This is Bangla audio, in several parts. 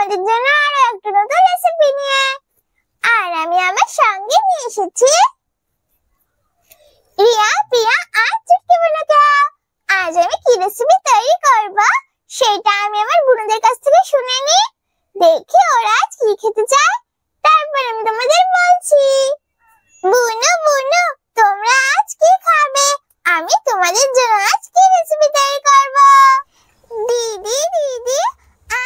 তোমাদের জন্য আরো একটা নতুন রেসিপি নিয়ে। আর আমি আমার সঙ্গে নিয়ে এসেছি রিয়া, প্রিয়া আর চুটকি বোনকে। আজ আমি কি রেসিপি তৈরি করব সেটা আমি আমার বোনদের কাছ থেকে শুনে নি, দেখি ওরা আজ কি খেতে চায়, তারপর আমি তোমাদের বলছি। বুনু বুনু, তোমরা আজ কি খাবে? আমি তোমাদের জন্য আজ কি রেসিপি তৈরি করব। দিদি দিদি,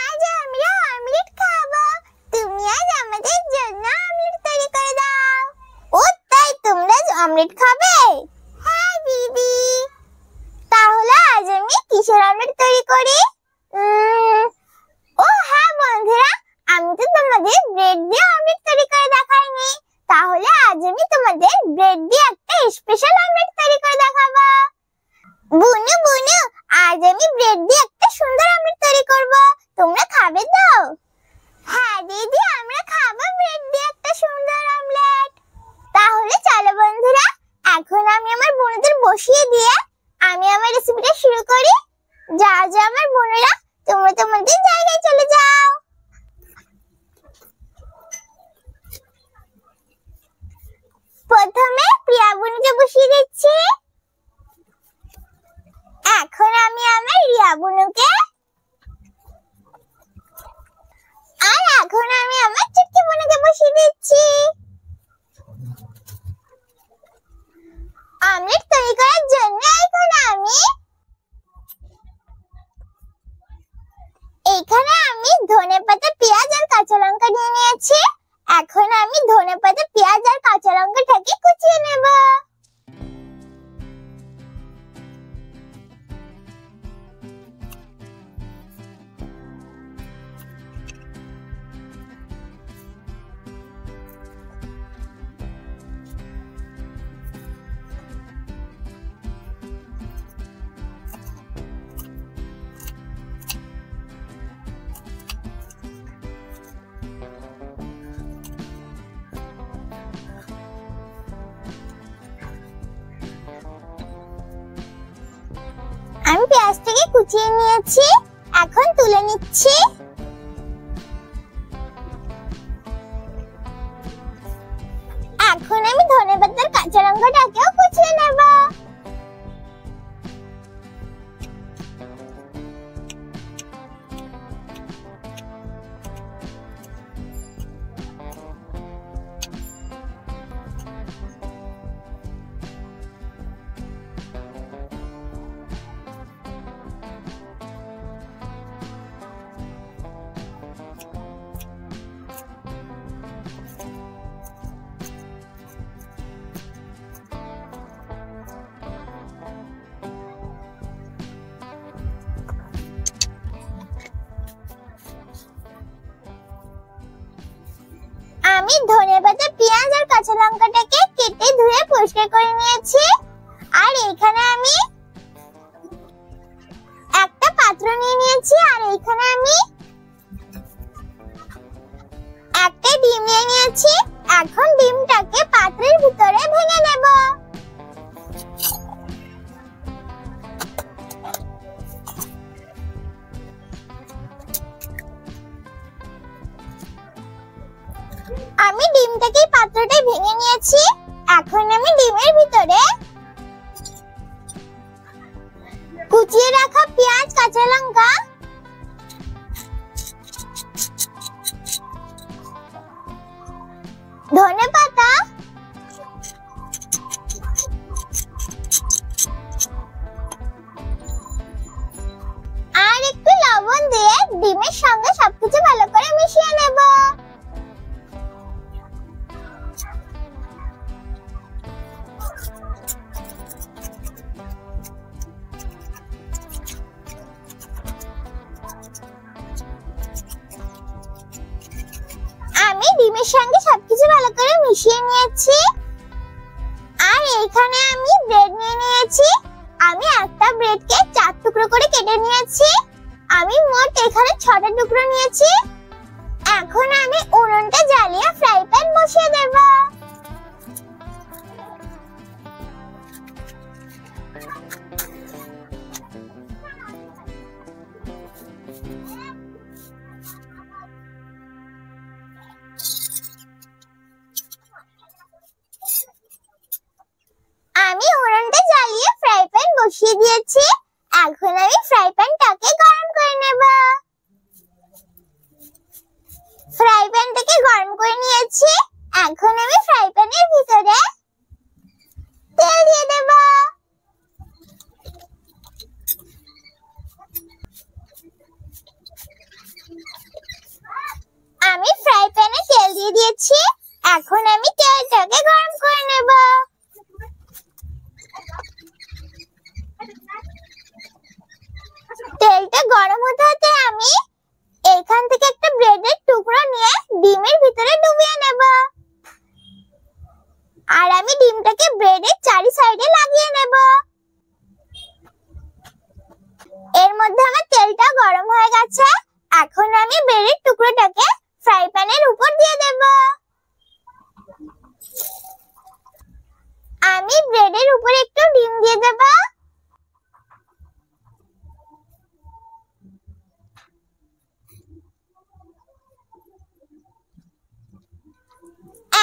আজ আমরা অমলেট খাবো, তুমি আজ আমাদের জন্য অমলেট তৈরি করে দাও। ও তাই, তোমরা আজ অমলেট খাবে? হ্যাঁ দিদি। তাহলে আজ আমি কিসের অমলেট তৈরি করি? ও হ্যাঁ বন্ধুরা, আমি তো তোমাদের ব্রেড দিয়ে অমলেট তৈরি করে দেখাইনি, তাহলে আজ আমি তোমাদের ব্রেড দিয়ে একটা স্পেশাল অমলেট তৈরি করে দেখাবো। বুনু বুনু, আজ আমি ব্রেড দিয়ে একটা সুন্দর অমলেট তৈরি করব, তোমরা খাবে তো? হ্যাঁ দিদি, আমরা খাবো ব্রেড দিয়ে একটা সুন্দর অমলেট। তাহলে চলো বন্ধুরা, এখন আমি আমার বোনদের বসিয়ে দিয়ে আমি আমার রেসিপিটা শুরু করি। যাও যাও আমার বোনেরা, তোমরা তোমাদের জায়গায় চলে যাও। প্রথমে প্রিয়া বোনকে বসিয়ে দিচ্ছি। এখন আমি আমার রিয়া বোনকে, আর এখন আমি আমার চুটকি বোনকে বসিয়ে দিচ্ছি। অমলেট তৈরি করার জন্য এখানে আমি ধনেপাতা, পেঁয়াজ আর কাঁচা লঙ্কা নিয়ে নিয়েছি। এখন আমি ধনেপাতা, পেঁয়াজ আর কাঁচা লঙ্কাটাকে কুচিয়ে নেব। আমি পেঁয়াজটাকে কুচিয়ে নিয়েছি, এখন তুলে নিচ্ছি। এখন আমি ধনেপাতার কাঁচা লঙ্কাটাকেও কুচিয়ে নেব। আমি ধনেপাতা, পেঁয়াজ আর কাঁচা লঙ্কাটাকে কেটে ধুয়ে পরিষ্কার করে নিয়েছি। আর এখানে আমি একটা পাত্র নিয়ে নিয়েছি, আর এখানে আমি একটা ডিম নিয়ে নিয়েছি। এখন ডিমটাকে পাত্রের ভিতরে ভেঙে নেব। আমি ডিমটাকে পাত্রটায় ভেঙে নিয়েছি। এখন আমি ডিমের ভিতরে কুচিয়ে রাখা পেঁয়াজ, কাঁচা লঙ্কা, ধনেপাতা, আর একটু লবণ দিয়ে ডিমের সঙ্গে সবকিছু ভালো করে মিশিয়ে নেব। আমি ডিমের সঙ্গে সবকিছু ভালো করে মিশিয়ে নিয়েছি। আর এখানে আমি ব্রেড নিয়ে নিয়েছি। আমি একটা ব্রেডকে 4 টুকরো করে কেটে নিয়েছি। আমি মোট এখানে 6টা টুকরো নিয়েছি। এখন আমি উনুনটা জ্বালিয়ে ফ্রাই প্যান বসিয়ে দেব। এখন আমি ফ্রাই প্যানের ভিতরে তেল দিয়ে দেব। আমি ফ্রাই প্যানে তেল দিয়ে দিয়েছি। এখন আমি তেলটাকে গরম করে নেব। তেলটা গরম হতে হতে আমি এখান থেকে একটা ব্রেডের টুকরো নিয়ে ডিমের ভিতরে ডুবিয়ে নেব। আর আমি ডিমটাকে ব্রেডের চারি সাইডে লাগিয়ে নেব। এর মধ্যে আমার তেলটা গরম হয়ে গেছে। এখন আমি ব্রেডের টুকরোটাকে ফ্রাই প্যানের উপর দিয়ে দেব। আমি ব্রেডের উপর একটু ডিম দিয়ে দেব।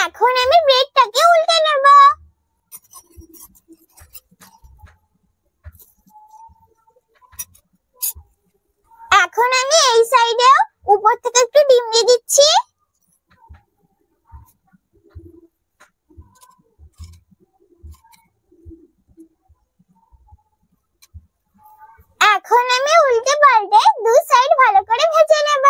এখন আমি ব্রেডটাকে উল্টে নেব। এখন আমি এই সাইডেও উপর থেকে একটু ডিম দিয়ে দিচ্ছি। এখন আমি উল্টে পাল্টে দুই সাইড ভালো করে ভেজে নেব।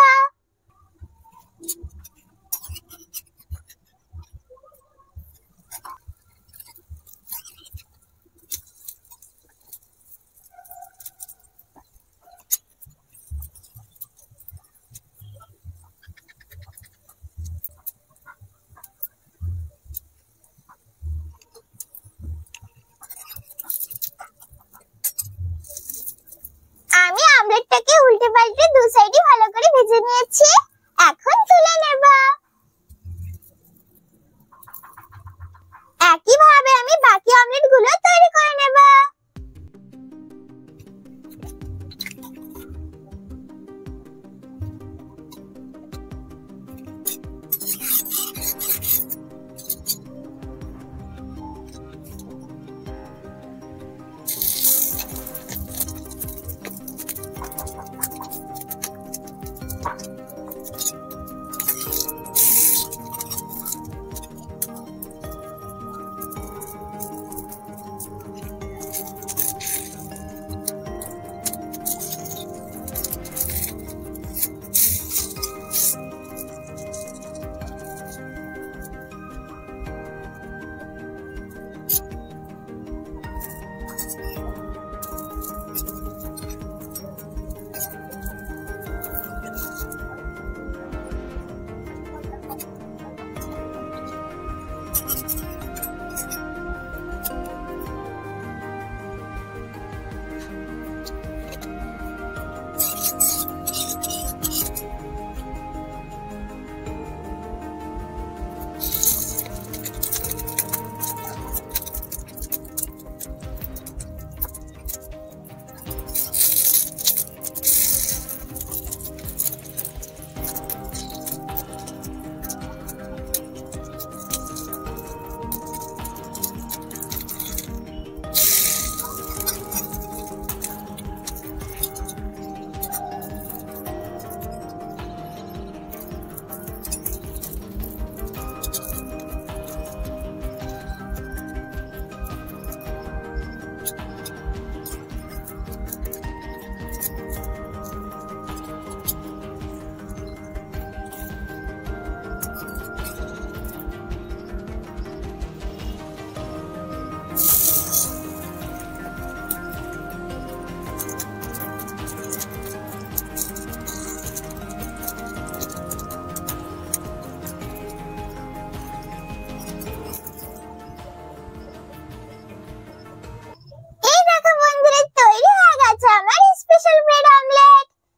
আমি আমলেটটাকে উল্টে পাল্টে দু সাইডে ভালো করে ভেজে নিয়েছি। এখন তুলে নেব। একইভাবে আমি বাকি অমলেটগুলো তৈরি করে নেব।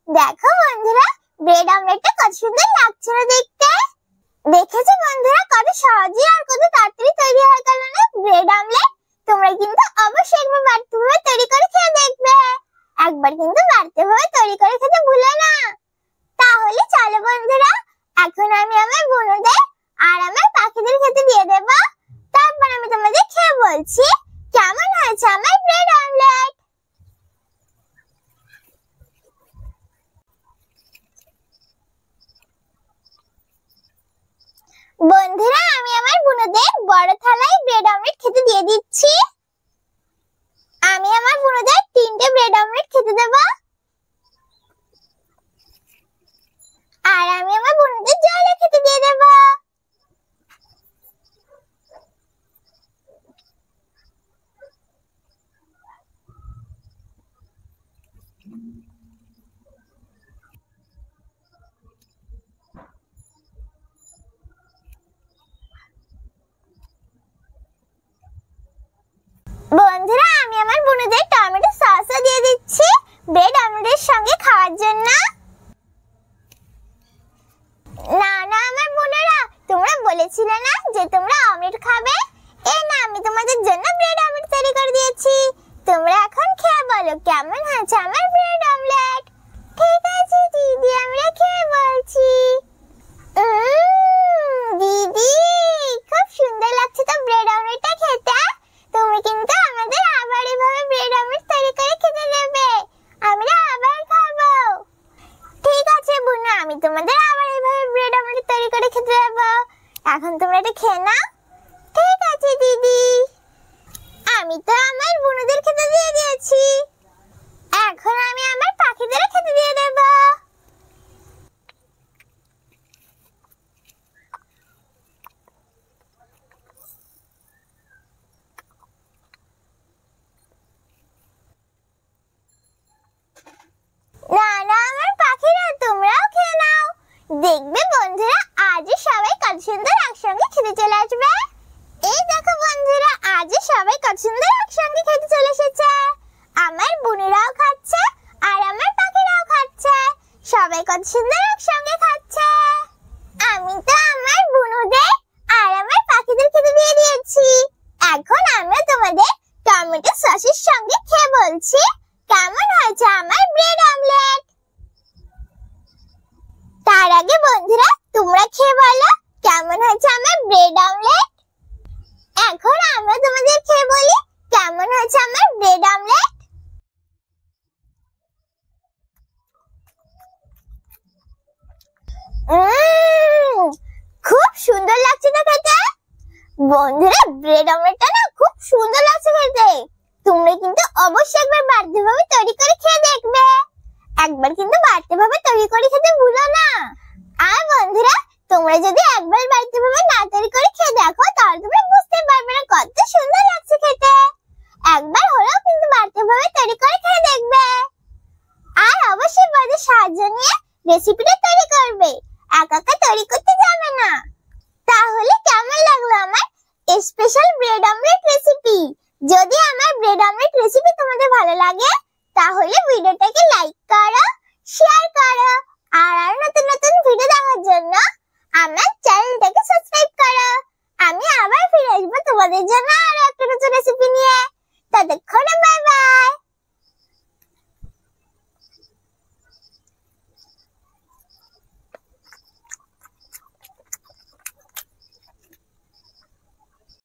দেখো বন্ধুরা, ব্রেড অমলেটটা কত সুন্দর লাগছে না দেখতে। দেখেছো বন্ধুরা, কত সহজে আর কত তাড়াতাড়ি তৈরি হয়ে গেল না ব্রেড অমলেট। তোমরা কিন্তু অবশ্যই একবার বাড়িতে ভাবে তৈরি করে খেয়ে দেখবে। একবার কিন্তু বাড়িতে ভাবে তৈরি করে খেতে ভুলো না। তাহলে চলো বন্ধুরা, এখন আমি আমার বোনদের আর আমার পাখিদের খেতে দিয়ে দেব। তারপর আমি তোমাদের খেয়ে বলছি কেমন হয়েছে আমার ব্রেড অমলেট। বন্ধুরা, আমি আমার বুনোদের বড় থালায় ব্রেড অমলেট খেতে দিয়ে দিচ্ছি। আমি আমার বুনোদের 3টে ব্রেড অমলেট খেতে দেব। আর আমি আমার বুনোদের জলও খেতে দিয়ে দেব। বন্ধুরা, আমি আমার বুনোদের টমেটো সসও দিয়ে দিচ্ছি ব্রেড অমলেটের সঙ্গে খাওয়ার জন্য। না না আমার বোনেরা, তোমরা বলেছিলে না যে তোমরা অমলেট খাবে? এই না, আমি তোমাদের জন্য ব্রেড অমলেট তৈরি করে দিয়েছি। তোমরা এখন খেয়ে বলো কেমন হয়েছে আমার ব্রেড অমলেট। ঠিক আছে দিদি, আমরা খেয়ে বলছি। দিদি, খুব সুন্দর লাগছে তো ব্রেড অমলেটটা খেতে। তুমি কিন্তু আমাদের আবার এভাবে ব্রেড অমলেট তৈরি করে খেতে দেবে, আমরা আবার খাবো। ঠিক আছে বুনু, আমি তোমাদের আবার এইভাবে ব্রেড অমলেট তৈরি করে খেতে দেবো। এখন তোমরা এটা খেয়ে নাও। ঠিক আছে দিদি। আমি তো আমার বুনুদের খেতে দিয়ে দিয়েছি, এখন আমি আমার পাখিদের খেতে দিয়ে দেব। না না আমার পাখিরা, তোমরাও খেয়ে নাও। দেখবে বন্ধুরা, আজই সবাই কত সুন্দর একসঙ্গে খেতে চলে আসবে। এই দেখো বন্ধুরা, আজই সবাই কত সুন্দর একসঙ্গে খেতে চলে এসেছে। আমার বুনুরাও খাচ্ছে আর আমার পাখিরাও খাচ্ছে, সবাই কত সুন্দর একসঙ্গে খাচ্ছে। আমি তো আমার বুনুদের আর আমার পাখিদের খেতে দিয়ে দিয়েছি। এখন আমরা তোমাদের টমেটো সসের সঙ্গে খেয়ে বলছি কেমন হয়েছে আমার ব্রেড অমলেট। তার আগে বন্ধুরা, তোমরা খেয়ে বলো কেমন হয়েছে আমার ব্রেড অমলেট। এখন আমরা তোমাদের খেয়ে বলি কেমন হয়েছে আমার ব্রেড অমলেট। খুব সুন্দর লাগছে না খেতে? বন্ধুরা, ব্রেড অমলেটটা না খুব সুন্দর লাগছে খেতে। তোমরা কিন্তু অবশ্যই একবার বাড়িতে ভাবে তৈরি করে খেয়ে দেখবে। একবার কিন্তু বাড়িতে ভাবে তৈরি করে খেতে ভুলো না। আর বন্ধুরা, তোমরা যদি একবার বাড়িতে ভাবে না তৈরি করে খেয়ে দেখো, তাহলে তোমরা বুঝতে পারবে না কত সুন্দর লাগছে খেতে। একবার হলেও কিন্তু বাড়িতে ভাবে তৈরি করে খেয়ে দেখবে। আর অবশ্যই বড়দের সাহায্য নিয়ে রেসিপিটা তৈরি করবে, একা একা তৈরি করতে যাবে না। তাহলে কেমন লাগলো আমার স্পেশাল ব্রেড অমলেট রেসিপি? যদি আমার ব্রেড অমলেট রেসিপি তোমাদের ভালো লাগে, তাহলে ভিডিওটাকে লাইক করো, শেয়ার করো, আর নতুন নতুন ভিডিও দেখার জন্য আমার চ্যানেলটাকে সাবস্ক্রাইব করো। আমি আবার ফিরে আসবো তোমাদের জন্য আরো একটা নতুন রেসিপি নিয়ে। ততক্ষণে বাই বাই।